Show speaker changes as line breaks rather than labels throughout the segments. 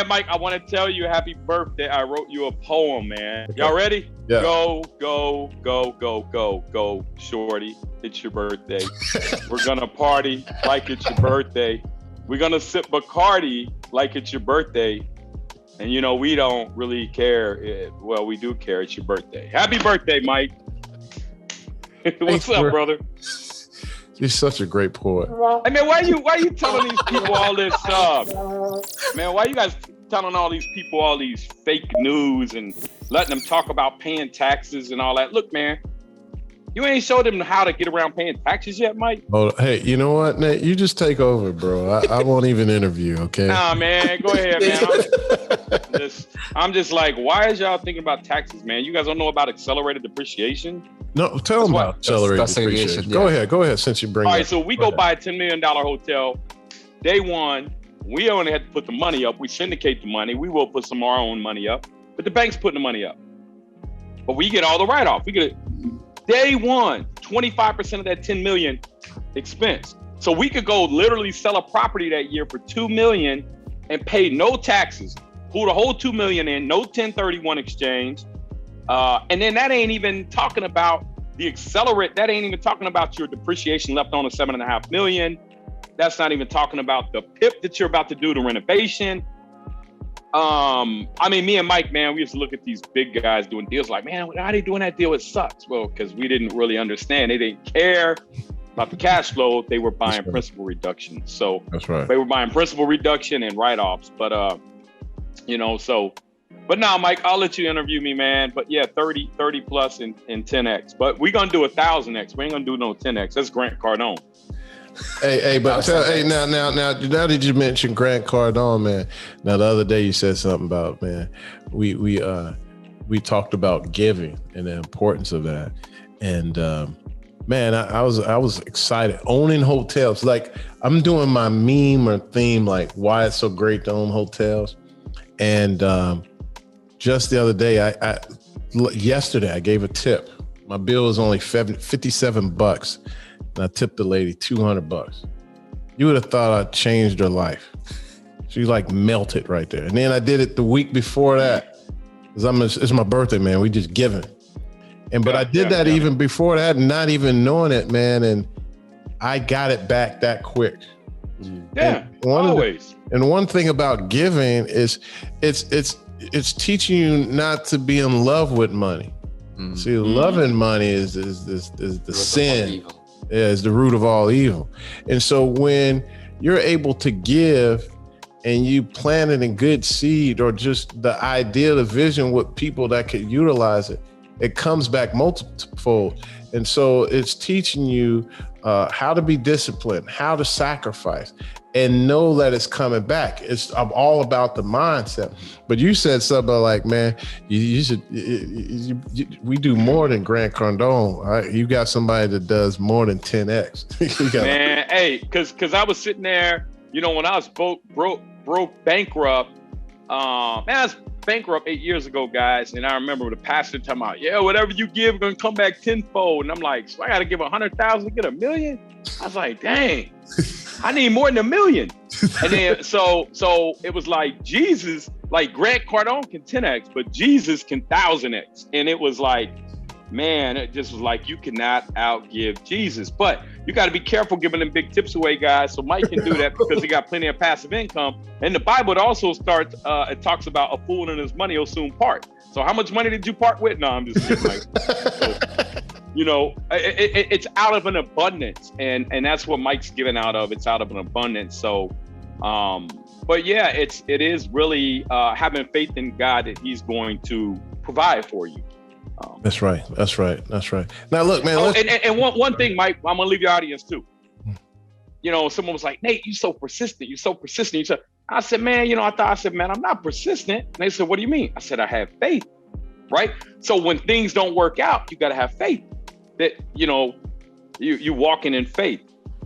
man, Mike, I want to tell you happy birthday. I wrote you a poem, man.
Okay.
Y'all ready?
Yeah.
Go, shorty. It's your birthday. We're going to party like it's your birthday. We're going to sip Bacardi like it's your birthday. And, we don't really care. Well, we do care. It's your birthday. Happy birthday, Mike. What's up, brother?
You're such a great poet.
Hey, man, why you telling these people all this stuff? Man, why you guys telling all these people all these fake news and letting them talk about paying taxes and all that? Look, man, you ain't showed them how to get around paying taxes yet, Mike.
Oh, hey, you know what, Nate? You just take over, bro. I won't even interview, okay?
Nah, man, go ahead, man. I'm just like, why is y'all thinking about taxes, man? You guys don't know about accelerated depreciation?
No, tell them about accelerated depreciation.
Yeah.
Go ahead, since you bring it up.
All right, so we go buy a $10 million hotel. Day one, we only had to put the money up. We syndicate the money. We will put some of our own money up, but the bank's putting the money up. But we get all the write-off. We get day one, 25% of that 10 million expense. So we could go literally sell a property that year for $2 million and pay no taxes, pull the whole $2 million in, no 1031 exchange. And then that ain't even talking about the accelerate. That ain't even talking about your depreciation left on the $7.5 million. That's not even talking about the PIP that you're about to do, the renovation. Me and Mike, man, we used to look at these big guys doing deals like, man, how are they doing that deal? It sucks. Well, because we didn't really understand. They didn't care about the cash flow. They were buying principal reduction. So
that's right.
They were buying principal reduction and write-offs. But, but now, Mike, I'll let you interview me, man. But yeah, 30 plus in 10X. But we're going to do 1,000X. We ain't going to do no 10X. That's Grant Cardone.
Now that you mentioned Grant Cardone, man. Now the other day you said something about, man, we talked about giving and the importance of that. And man, I was excited owning hotels. Like I'm doing my meme or theme, like why it's so great to own hotels. And just the other day, yesterday I gave a tip. My bill was only $57. And I tipped the lady $200. You would have thought I changed her life. She like melted right there. And then I did it the week before that. It's my birthday, man. We just giving. But I did that even before that, not even knowing it, man. And I got it back that quick.
Yeah, always.
And one thing about giving is it's teaching you not to be in love with money. See, loving money is the sin. Yeah, it's the root of all evil. And so when you're able to give and you plant it in good seed or just the idea, the vision with people that could utilize it, it comes back multiple. And so it's teaching you how to be disciplined, how to sacrifice, and know that it's coming back. I'm all about the mindset. But you said something like, man, we do more than Grant Cardone. Right? You got somebody that does more than 10X.
Man, hey, because I was sitting there, when I was broke, bankrupt. I was bankrupt 8 years ago, guys. And I remember the pastor talking about, yeah, whatever you give, going to come back tenfold. And I'm like, so I got to give 100,000 to get $1 million? I was like, dang, I need more than $1 million. And then, so it was like Jesus, like Grant Cardone can 10X, but Jesus can 1,000X. And it was like, man, it just was like, you cannot outgive Jesus. But you got to be careful giving them big tips away, guys. So Mike can do that because he got plenty of passive income. And the Bible, it also starts, it talks about a fool and his money will soon part. So how much money did you part with? No, I'm just kidding, Mike. So, it's out of an abundance. And that's what Mike's giving out of. It's out of an abundance. So, but yeah, it is really having faith in God that he's going to provide for you.
That's right. Now, look, man.
And one thing, Mike, I'm gonna leave your audience too. Someone was like, Nate, you're so persistent. I said, man, I said, man, I'm not persistent. And they said, what do you mean? I said, I have faith, right? So when things don't work out, you got to have faith that, you walking in faith.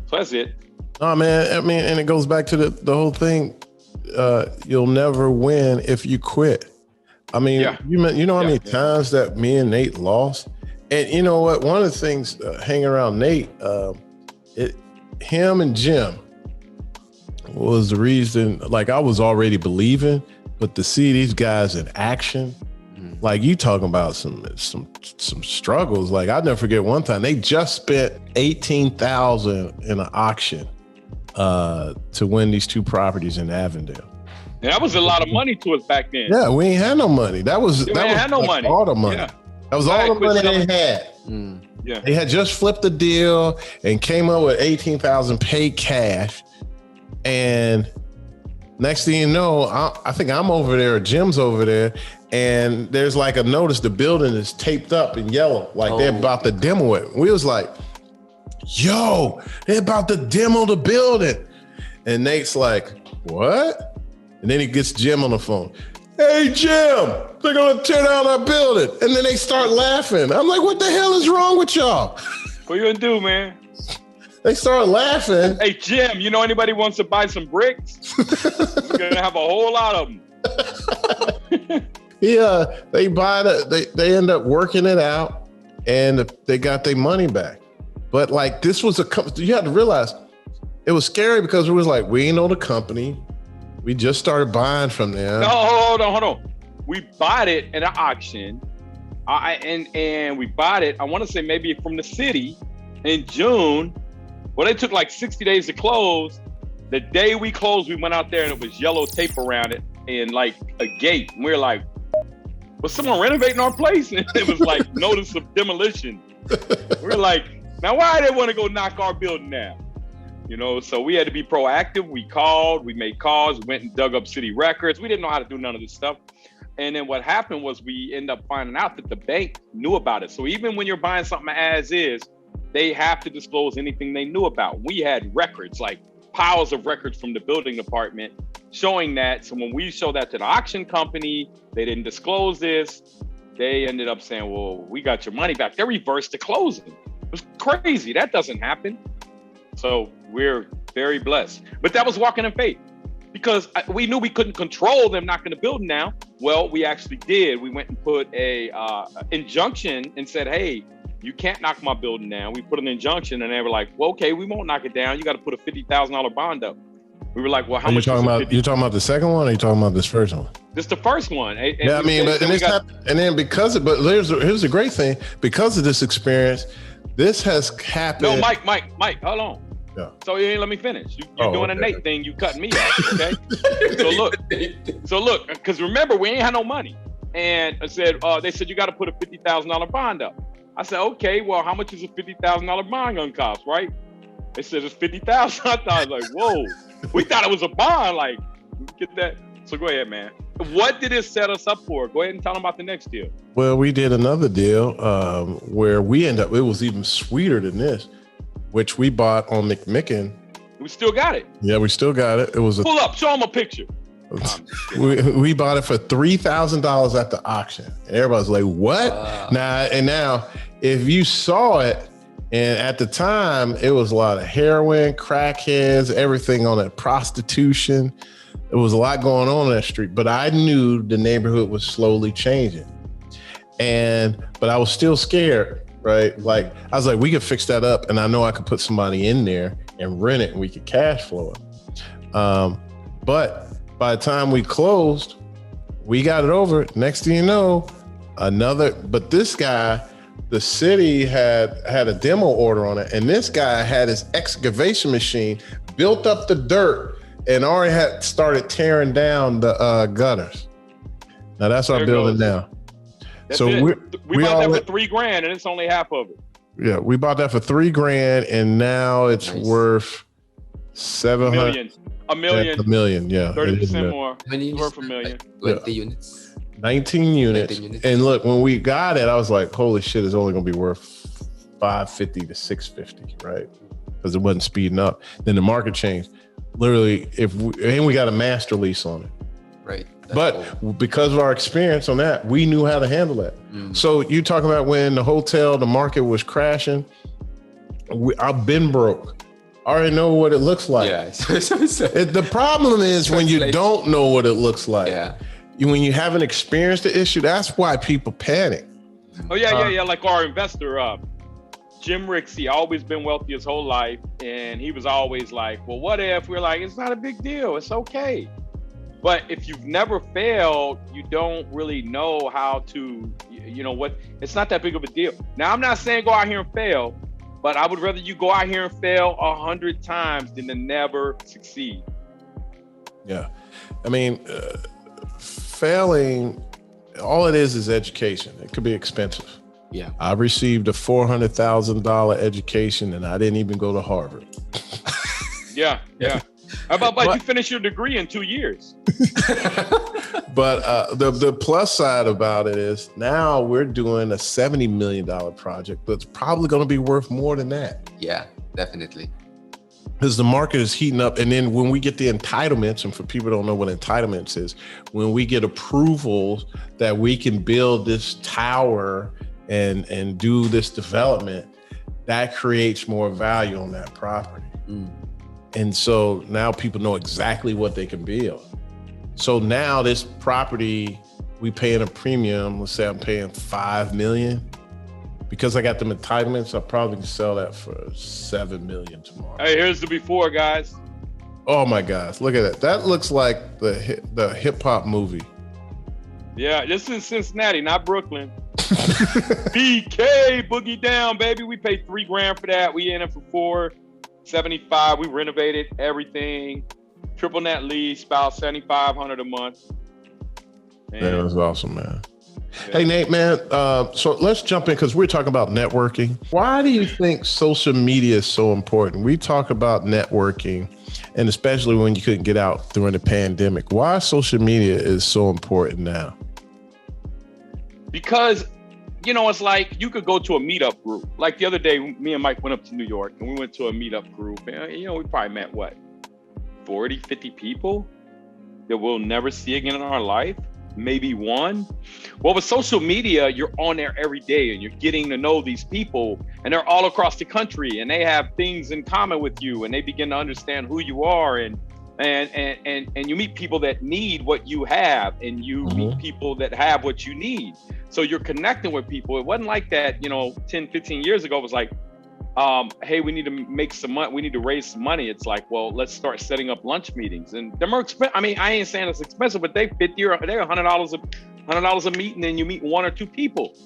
So that's it.
Oh, man. I mean, and it goes back to the whole thing. You'll never win if you quit. I mean, you know how many times that me and Nate lost? And you know what? One of the things hanging around Nate, him and Jim was the reason, like I was already believing, but to see these guys in action, like you talking about some struggles. Like I'll never forget one time they just spent $18,000 in an auction to win these 2 properties in Avondale.
And that was a lot of money to us back then.
Yeah, we ain't had no money. That was
money.
All the money. Yeah. That was all the money they had.
Yeah.
They had just flipped the deal and came up with $18,000 paid cash. And next thing you know, I think I'm over there, Jim's over there, and there's like a notice the building is taped up in yellow, like they're about to demo it. We was like, yo, they're about to demo the building. And Nate's like, what? And then he gets Jim on the phone. Hey, Jim, they're going to tear down our building. And then they start laughing. I'm like, what the hell is wrong with y'all?
What you going to do, man?
They start laughing.
Hey, Jim, you know anybody wants to buy some bricks? We're going to have a whole lot of them.
Yeah, they they end up working it out and they got their money back. But like this was you had to realize it was scary because it was like, we ain't know the company. We just started buying from them.
No, hold on. We bought it at an auction. And we bought it, I want to say maybe from the city in June. Well, they took like 60 days to close. The day we closed, we went out there and it was yellow tape around it and like a gate. And we were like, was someone renovating our place? And it was like notice of demolition. We were like, now why they want to go knock our building down? You know, so we had to be proactive. We called, we made calls, went and dug up city records. We didn't know how to do none of this stuff. And then what happened was we ended up finding out that the bank knew about it. So even when you're buying something as is, they have to disclose anything they knew about. We had records, like piles of records from the building department showing that. So when we showed that to the auction company, they didn't disclose this. They ended up saying, well, we got your money back. They reversed the closing. It was crazy. That doesn't happen. So we're very blessed. But that was walking in faith because we knew we couldn't control them knocking the building down. Well, we actually did. We went and put a injunction and said, hey, you can't knock my building down. We put an injunction and they were like, well, okay, we won't knock it down. You got to put a $50,000 bond up. We were like, well, how much?
You talking about the second one or are you talking about this first one?
This the first one. And
yeah, I mean, but here's the great thing. Because of this experience, this has happened.
No, Mike, hold on.
Yeah.
So let me finish. You're doing a Nate thing. You cutting me off, okay? so look, because remember, we ain't had no money. And I said, they said, you got to put a $50,000 bond up. I said, okay, well, how much is a $50,000 bond gonna cost, right? They said it's $50,000. I thought, I was like, whoa. We thought it was a bond, like, get that. So go ahead, man. What did it set us up for? Go ahead and tell them about the next deal.
Well, we did another deal where we ended up, it was even sweeter than this, which we bought on McMicken.
We still got it.
Yeah, we still got it. It was
pull up, show them a picture.
We bought it for $3,000 at the auction. And everybody's like, what? Now, if you saw it, and at the time, it was a lot of heroin, crackheads, everything on it, prostitution. There was a lot going on that street, but I knew the neighborhood was slowly changing. But I was still scared, right? Like, I was like, we could fix that up, and I know I could put somebody in there and rent it, and we could cash flow it. But by the time we closed, we got it over. Next thing you know, but this guy, the city had a demo order on it, and this guy had his excavation machine built up the dirt and already had started tearing down the gutters. Now that's our building now. So we bought that for
$3,000 and it's only half of it.
Yeah, we bought that for $3,000 and now it's worth $700,000.
$1 million.
$1 million, yeah.
30% more. It's worth $1 million.
20 units.
19 units. And look, when we got it, I was like, holy shit, it's only gonna be worth $550 to $650, right? Because it wasn't speeding up. Then the market changed. Literally, we got a master lease on it.
Right.
But because of our experience on that, we knew how to handle that. So you talk about when the market was crashing, I've been broke. I already know what it looks like.
Yeah.
The problem is when you don't know what it looks like.
Yeah.
When you haven't experienced the issue, that's why people panic.
Oh, yeah. Like our investor, Jim Rixey, always been wealthy his whole life. And he was always like, well, what if? We're like, it's not a big deal. It's okay. But if you've never failed, you don't really know how to, what, it's not that big of a deal. Now, I'm not saying go out here and fail, but I would rather you go out here and fail 100 times than to never succeed.
Yeah. I mean, failing, all it is education. It could be expensive.
Yeah.
I received a $400,000 education and I didn't even go to Harvard.
Yeah. How about you finish your degree in 2 years?
But the plus side about it is now we're doing a $70 million project that's probably going to be worth more than that.
Yeah, definitely.
Because the market is heating up. And then when we get the entitlements, and for people who don't know what entitlements is, when we get approvals that we can build this tower and do this development, that creates more value on that property. And so now people know exactly what they can build. So now this property, we paying a premium. Let's say I'm paying $5 million. Because I got them entitlements, I probably can sell that for $7 million tomorrow.
Hey, here's the before, guys.
Oh my gosh, look at that. That looks like the hip hop movie.
Yeah, this is Cincinnati, not Brooklyn. BK, Boogie Down, baby. We paid $3,000 for that. We in it for $475. We renovated everything. Triple net lease, about $7,500 a month.
Man, that was awesome, man. Hey, Nate, man. So let's jump in because we're talking about networking. Why do you think social media is so important? We talk about networking, and especially when you couldn't get out during the pandemic. Why social media is so important now?
Because, it's like you could go to a meetup group. Like the other day, me and Mike went up to New York and we went to a meetup group. And, we probably met, 40, 50 people that we'll never see again in our life. Maybe one. Well, with social media, you're on there every day and you're getting to know these people, and they're all across the country and they have things in common with you, and they begin to understand who you are, and you meet people that need what you have, and you meet people that have what you need. So you're connecting with people. It wasn't like that, 10, 15 years ago. It was like, hey, we need to make some money. We need to raise some money. It's like, well, let's start setting up lunch meetings, and they're more expensive. I mean, I ain't saying it's expensive, but they're $100 a meeting, and you meet one or two people.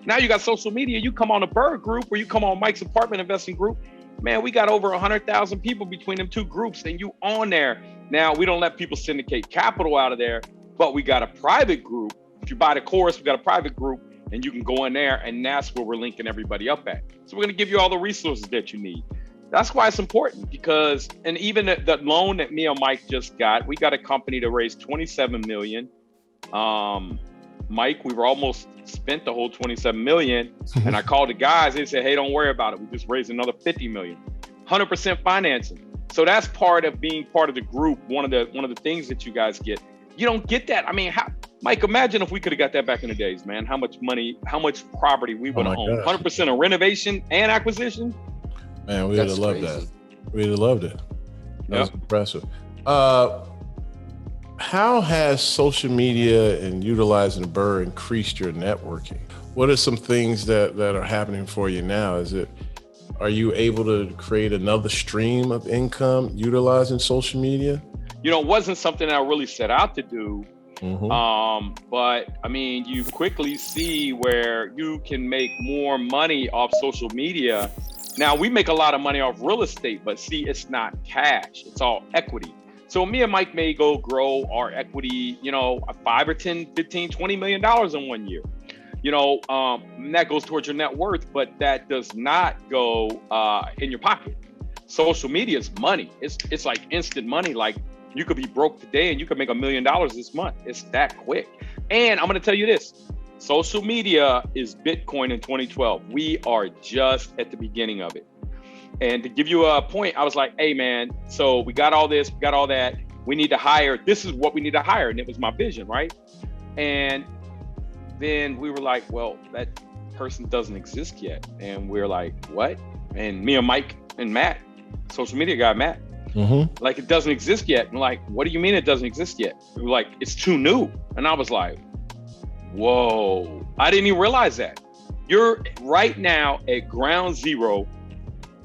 Now you got social media. You come on a Bird group, or you come on Mike's apartment investing group. Man, we got over 100,000 people between them two groups, and you on there. Now we don't let people syndicate capital out of there, but we got a private group. If you buy the course, we got a private group. And you can go in there, and that's where we're linking everybody up at. So we're going to give you all the resources that you need. That's why it's important, because, and even the loan that me and Mike just got, we got a company to raise $27 million. Mike, we were almost spent the whole $27 million. And I called the guys, they said, hey, don't worry about it. We just raised another $50 million, 100% financing. So that's part of being part of the group. One of the things that you guys get. You don't get that. I mean, Mike, imagine if we could have got that back in the days, man. How much money, how much property we would have owned. 100% of renovation and acquisition.
Man, we would have loved that. We would have loved it. That was impressive. How has social media and utilizing Burr increased your networking? What are some things that are happening for you now? Are you able to create another stream of income utilizing social media?
It wasn't something I really set out to do. But I mean, you quickly see where you can make more money off social media. Now, we make a lot of money off real estate, but see, it's not cash. It's all equity. So me and Mike may go grow our equity, $5 or 10, 15, $20 million in 1 year. And that goes towards your net worth, but that does not go in your pocket. Social media is money. It's like instant money. Like, you could be broke today and you could make $1 million this month. It's that quick. And I'm going to tell you this, social media is Bitcoin in 2012. We are just at the beginning of it. And to give you a point, I was like, hey man, so we got all this, we got all that. We need to hire, this is what we need to hire. And it was my vision, right? And then we were like, well, that person doesn't exist yet. And we're like, what? And me and Mike and Matt, social media guy, Matt, like, it doesn't exist yet. And like, what do you mean it doesn't exist yet? We were like, it's too new. And I was like, whoa, I didn't even realize that. You're right now at ground zero,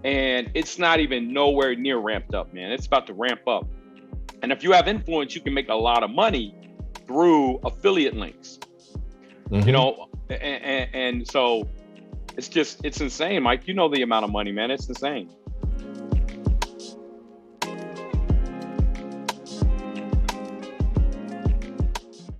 and it's not even nowhere near ramped up, man. It's about to ramp up. And if you have influence, you can make a lot of money through affiliate links.
Mhm.
You know, and so it's insane, Mike. You know the amount of money, man. It's insane.